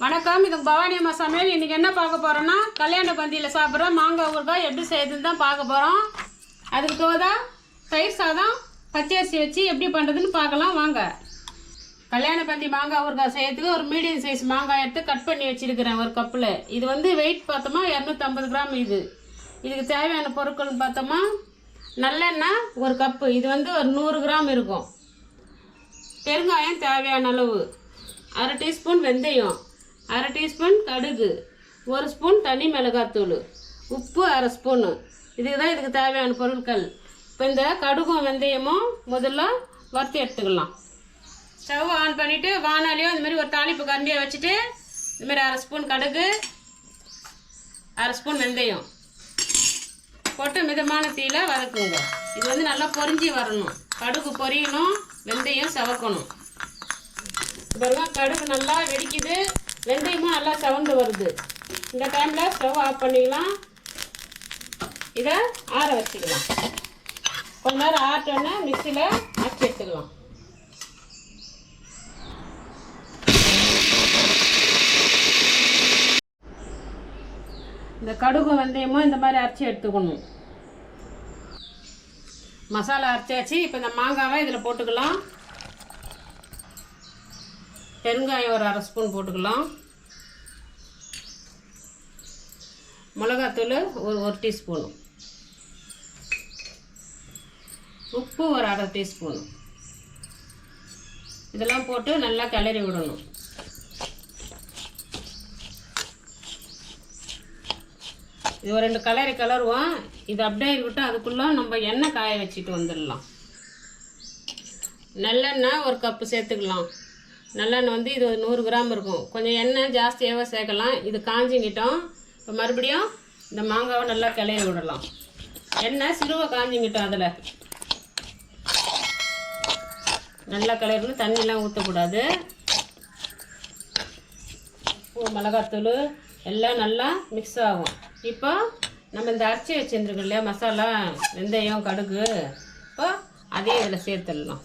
வணக்கம், இது பவானி அம்மா சமையல். இன்றைக்கி என்ன பார்க்க போகிறோன்னா, கல்யாண பந்தியில் சாப்பிட்ற மாங்காய் ஊறுகாய் எப்படி செய்யுதுன்னு தான் பார்க்க போகிறோம். அதுக்கு தோதா தயிர் சாதம் பச்சரிசி வச்சு எப்படி பண்ணுறதுன்னு பார்க்கலாம் வாங்க. கல்யாண பந்தி மாங்காய் ஊறுகாய் செய்யறதுக்கு ஒரு மீடியம் சைஸ் மாங்காய் எடுத்து கட் பண்ணி வச்சுருக்கிறேன் ஒரு கப்பில். இது வந்து வெயிட் பார்த்தோமா 250 கிராம். இதுக்கு தேவையான பொருட்கள்னு பார்த்தோமா, நல்லெண்ணெய் ஒரு கப்பு, இது வந்து ஒரு 100 கிராம் இருக்கும். பெருங்காயம் தேவையான அளவு, 1/2 டீஸ்பூன் வெந்தயம், 1/2 டீஸ்பூன் கடுகு, 1 ஸ்பூன் தனி மிளகாத்தூள், உப்பு 1/2 ஸ்பூனு. இதுக்கு தேவையான பொருட்கள். இப்போ இந்த கடுகும் வெந்தயமும் முதல்ல வறுத்து எடுத்துக்கலாம். ஸ்டவ் ஆன் பண்ணிவிட்டு வானாலியோ இந்தமாதிரி ஒரு தாளிப்பு கரண்டியை வச்சுட்டு இதுமாதிரி 1/2 ஸ்பூன் கடுகு, 1/2 ஸ்பூன் வெந்தயம் போட்டு மிதமான தீயில வதக்குங்க. இது வந்து நல்லா பொரிஞ்சு வரணும். கடுகு பொரியணும், வெந்தயம் செவக்கணும். பாருங்க, கடுகு நல்லா வெடிக்குது, வெந்தயமும் நல்லா செவந்து வருது. இந்த டைமில் ஸ்டவ் ஆஃப் பண்ணிக்கலாம். இதை ஆற வச்சுக்கலாம். கொஞ்ச நேரம் ஆட்டோன்னா மிக்சியில் அரைச்சி எடுத்துக்கலாம். இந்த கடுகு வெந்தயமும் இந்த மாதிரி அரைச்சி எடுத்துக்கணும். மசாலா அரைச்சாச்சு. இப்போ இந்த மாங்காவை இதில் போட்டுக்கலாம். பெருங்காயம் ஒரு 1/2 ஸ்பூன் போட்டுக்கலாம். மிளகாத்தூள் ஒரு டீஸ்பூனு, உப்பு ஒரு 1/2 டீஸ்பூனு. இதெல்லாம் போட்டு நல்லா கிளறி விடணும். இது ஒரு 2 கிளறுவோம். இது அப்படியே இருக்கட்டும். அதுக்குள்ளே நம்ம எண்ணெய் காய வச்சுட்டு வந்துடலாம். நல்லெண்ணெய் ஒரு கப்பு சேர்த்துக்கலாம். நல்லெண்ணெய் வந்து இது 100 கிராம் இருக்கும். கொஞ்சம் எண்ணெய் ஜாஸ்தியாகவே சேர்க்கலாம். இது காஞ்சிங்கிட்டோம். இப்போ மறுபடியும் இந்த மாங்காவை நல்லா கிளறி விடலாம். எண்ணெய் சிறுவை காஞ்சிங்கிட்டோம். அதில் நல்லா கிளறணும். தண்ணிலாம் ஊற்றக்கூடாது. உப்பு மிளகாத்தூள் எல்லாம் நல்லா மிக்ஸ் ஆகும். இப்போ நம்ம இந்த அரைச்சி வச்சுருந்துருக்கோம் இல்லையா மசாலா, வெந்தயம் கடுகு, இப்போ அதே இதில் சேர்த்துடலாம்.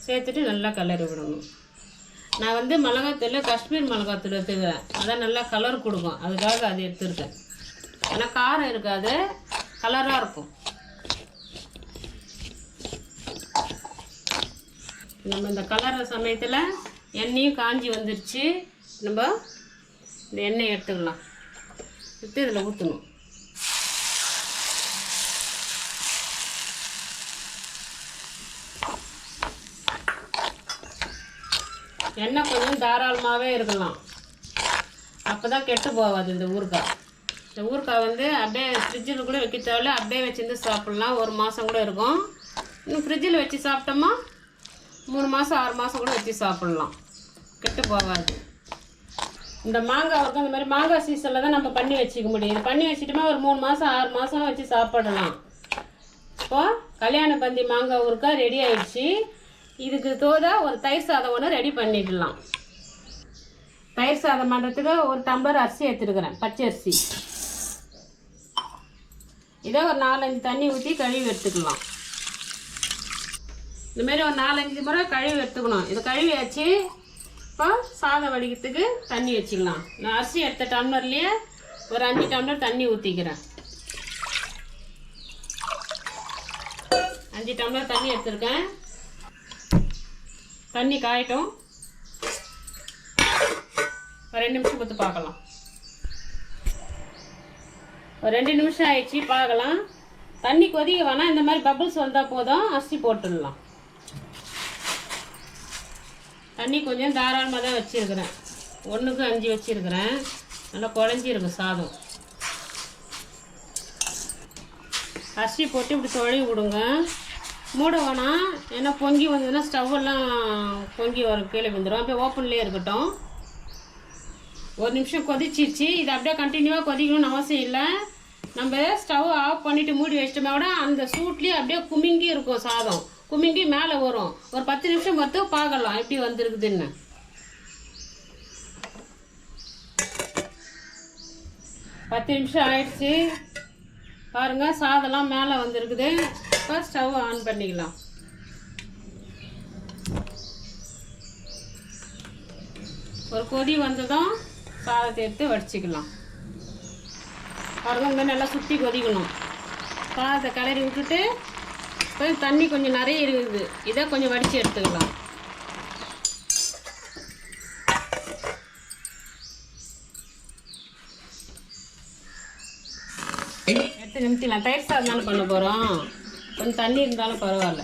சேர்த்துட்டு நல்லா கிளறி விடணும். நான் வந்து மிளகாத்தூள் காஷ்மீர் மிளகாத்தூள் எடுத்துக்கிறேன். அதான் நல்லா கலர் கொடுக்கும். அதுக்காக அது எடுத்துருக்கேன். ஆனால் காரம் இருக்காது, கலராக இருக்கும். நம்ம இந்த கலர் சமயத்தில் எண்ணெயும் காஞ்சி வந்துடுச்சு. நம்ம இந்த எண்ணெய் எடுத்துக்கலாம். எடுத்து இதில் ஊற்றணும். எண்ணெய் கொஞ்சம் தாராளமாகவே இருக்கலாம். அப்போ தான் கெட்டு போகாது இந்த ஊறுகாய். இந்த ஊறுகாய் வந்து அப்படியே ஃப்ரிட்ஜில் கூட வைக்க தேவையில்ல, அப்படியே வச்சுருந்து சாப்பிட்லாம். 1 மாதம் கூட இருக்கும். இன்னும் ஃப்ரிட்ஜில் வச்சு சாப்பிட்டோமா 3 மாதம் 6 மாதம் கூட வச்சு சாப்பிட்லாம். கெட்டு போகாது. இந்த மாங்காய் இருக்கும். இந்த மாதிரி மாங்காய் சீசனில் தான் நம்ம பண்ணி வச்சுக்க முடியும். இது பண்ணி வச்சுட்டோமா ஒரு 3 மாதம் 6 மாதம் வச்சு சாப்பிடலாம். இப்போது கல்யாண பந்தி மாங்காய் ஊறுகாய் ரெடி ஆயிடுச்சு. இதுக்கு தோதா ஒரு தயிர் சாதம் ஒன்று ரெடி பண்ணிடலாம். தயிர் சாதம் பண்ணுறதுக்கு ஒரு டம்ளர் அரிசி எடுத்துருக்கிறேன், பச்சரிசி. இதை ஒரு 4-5 தண்ணி ஊற்றி கழுவி எடுத்துக்கலாம். இந்தமாரி ஒரு 4-5 முறை கழுவி எடுத்துக்கணும். இதை கழுவி வச்சு இப்போ சாதம் வடிக்கிறதுக்கு தண்ணி வச்சுக்கலாம். நான் அரிசி எடுத்த டம்ளர்லேயே ஒரு 5 டம்ளர் தண்ணி ஊற்றிக்கிறேன். 5 டம்ளர் தண்ணி எடுத்துருக்கேன். தண்ணி காயட்டும். ஒரு 2 நிமிஷம் கொடுத்து பார்க்கலாம். ஒரு 2 நிமிஷம் ஆயிடுச்சு, பார்க்கலாம். தண்ணி கொதிக்க வேணாம். இந்த மாதிரி பபிள்ஸ் வந்தால் போதும், அரிசி போட்டுடலாம். தண்ணி கொஞ்சம் தாராளமாக தான் வச்சுருக்கிறேன். 1க்கு 5 வச்சுருக்கிறேன். நல்லா குழஞ்சிருக்கும் சாதம். அரிசி போட்டு இப்படி தொழவி விடுங்க. மூட வேணாம், ஏன்னா பொங்கி வந்ததுன்னா ஸ்டவ்வெல்லாம் பொங்கி வர கீழே வந்துடும். அப்படியே ஓப்பன்லேயே இருக்கட்டும். 1 நிமிஷம் கொதிச்சிருச்சு. இது அப்படியே கண்டினியூவாக கொதிக்கணும்னு அவசியம் இல்லை. நம்ம ஸ்டவ் ஆஃப் பண்ணிவிட்டு மூடி வச்சிட்டோமே கூட அந்த சூட்லேயே அப்படியே குமிங்கி இருக்கும். சாதம் குமிங்கி மேலே வரும். ஒரு 10 நிமிஷம் மட்டும் பார்க்கலாம் எப்படி வந்துருக்குதுன்னு. பத்து நிமிஷம் ஆயிடுச்சு. பாருங்கள், சாதம்லாம் மேலே வந்துருக்குது. இப்போ ஸ்டவ் ஆன் பண்ணிக்கலாம். ஒரு கொதி வந்ததும் சாதத்தை எடுத்து வடிச்சிக்கலாம். பாருங்க, இந்த நல்லா சுற்றி கொதிக்கணும். சாதத்தை கிளறி விட்டுட்டு இப்போ தண்ணி கொஞ்சம் நிறைய இருக்குது, இதை கொஞ்சம் வடித்து எடுத்துக்கலாம். எடுத்து நிமித்திடலாம். தயிர் சாதம் தானே பண்ண போகிறோம், கொஞ்சம் தண்ணி இருந்தாலும் பரவாயில்ல.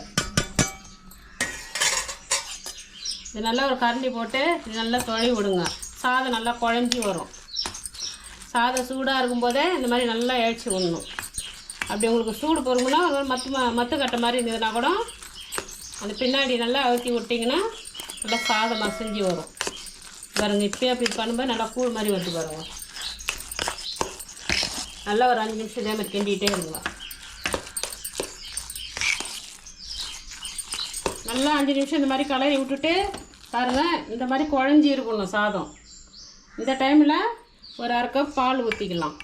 இது நல்லா ஒரு கரண்டி போட்டு இது நல்லா தொழி விடுங்க. சாதம் நல்லா குழஞ்சி வரும். சாதம் சூடாக இருக்கும்போதே இந்த மாதிரி நல்லா இழைச்சி விடணும். அப்படி உங்களுக்கு சூடு பொறுங்கன்னா ஒரு மத்து கட்டை மாதிரி இருந்ததுன்னா கூட அந்த பின்னாடி நல்லா அழுத்தி விட்டிங்கன்னா நல்லா சாதம் மசிஞ்சு வரும். பாருங்கள், இப்போயே அப்படி பண்ணும்போது நல்லா கூழ் மாதிரி வந்து பாருங்கள். நல்லா ஒரு 5 நிமிஷம் இதே மாதிரி கிண்டிகிட்டே இருங்க. நல்லா 5 நிமிஷம் இந்த மாதிரி கலரி விட்டுட்டு பாருங்கள், இந்த மாதிரி குழஞ்சி இருக்கணும் சாதம். இந்த டைமில் ஒரு 1/2 கப் பால் ஊற்றிக்கலாம்.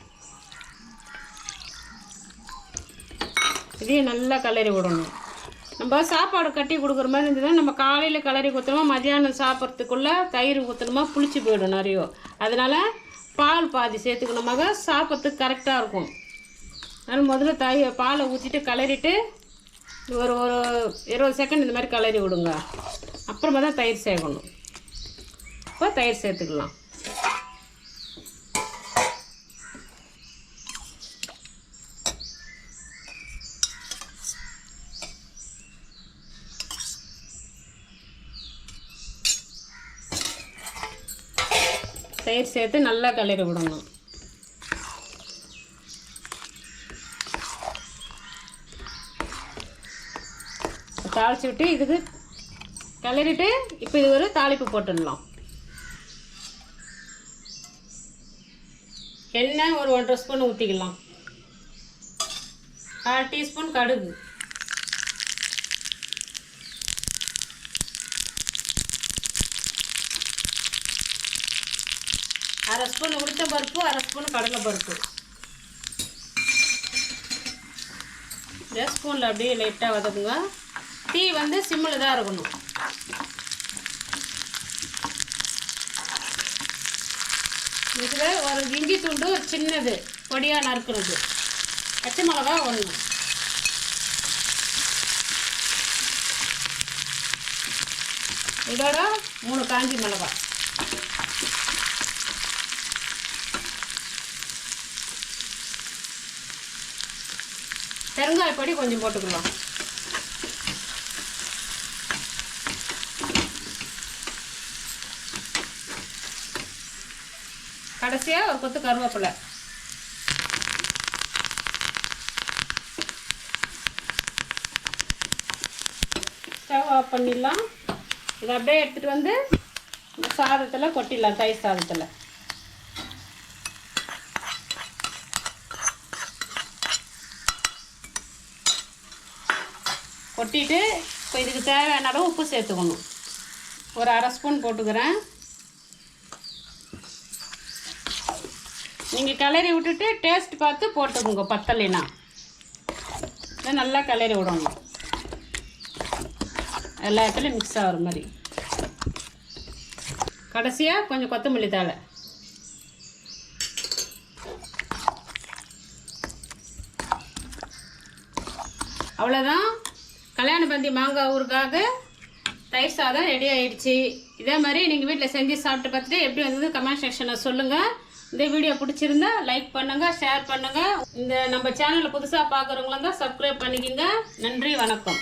இதையும் நல்லா கலரி விடணும். நம்ம சாப்பாடு கட்டி கொடுக்குற மாதிரி இருந்ததுன்னா நம்ம காலையில் கலரி ஊற்றணுமா, மதியானம் சாப்பிட்றதுக்குள்ளே தயிர் ஊற்றணுமா புளிச்சு போயிடும் நிறைய. அதனால் பால் பாதி சேர்த்துக்கணுமாக சாப்பிட்றதுக்கு கரெக்டாக இருக்கும். அதனால் முதல்ல பாலை ஊற்றிட்டு கலரிட்டு ஒரு 20 செகண்ட் இந்த மாதிரி கலரி விடுங்க. அப்புறமா தான் தயிர் சேர்க்கணும். இப்போ தயிர் சேர்த்துக்கலாம். தயிர் சேர்த்து நல்லா கலரி விடணும். தாளிச்சு விட்டு இதுக்கு கிளறிட்டு இப்போ இது ஒரு தாளிப்பு போட்டுடலாம். எண்ணெய் ஒரு 1.5 ஸ்பூன் ஊற்றிக்கலாம். 1/2 டீஸ்பூன் கடுகு, அரை ஸ்பூன் உளுத்தம் பருப்பு, 1/2 ஸ்பூன் கடலை பருப்பு. இந்த ஸ்பூனில் அப்படியே லைட்டாக வதக்குங்க. டீ வந்து சிம்மில் தான் இருக்கணும். இதில் ஒரு இஞ்சி துண்டு ஒரு சின்னது பொடியாக நறுக்கிறது, பச்சை மிளகா 1, இதோட 3 காஞ்சி மிளகா, பெருங்காய பொடி கொஞ்சம் போட்டுக்கலாம். கடைசியாக ஒரு கொத்து கருவேப்பிலை. ஸ்டவ் ஆஃப் பண்ணிடலாம். இதை அப்படியே எடுத்துகிட்டு வந்து இந்த சாதத்தில் கொட்டிடலாம். தயிர் சாதத்தில் கொட்டிட்டு இப்போ இதுக்கு தேவையான அளவு உப்பு சேர்த்துக்கணும். ஒரு 1/2 ஸ்பூன் போட்டுக்கிறேன். நீங்கள் கிளறி விட்டுட்டு டேஸ்ட் பார்த்து போட்டுக்கோங்க. பத்தலைனா இதை நல்லா கிளறி விடணும். எல்லா இடத்துலையும் மிக்ஸ் ஆகிற மாதிரி. கடைசியாக கொஞ்சம் கொத்தமல்லி தழை. அவ்வளோதான், கல்யாண பந்தி மாங்காய் ஊறுகாய் தயிர் சாதம் ரெடி ஆகிடுச்சு. இதே மாதிரி நீங்கள் வீட்டில் செஞ்சு சாப்பிட்டு பார்த்துட்டு எப்படி வந்தது கமெண்ட் செக்ஷனில் சொல்லுங்கள். இந்த வீடியோ பிடிச்சிருந்தா லைக் பண்ணுங்கள், ஷேர் பண்ணுங்கள். இந்த நம்ம சேனலில் புதுசாக பார்க்குறவங்களா தான் சப்ஸ்கிரைப் பண்ணிக்கோங்க. நன்றி, வணக்கம்.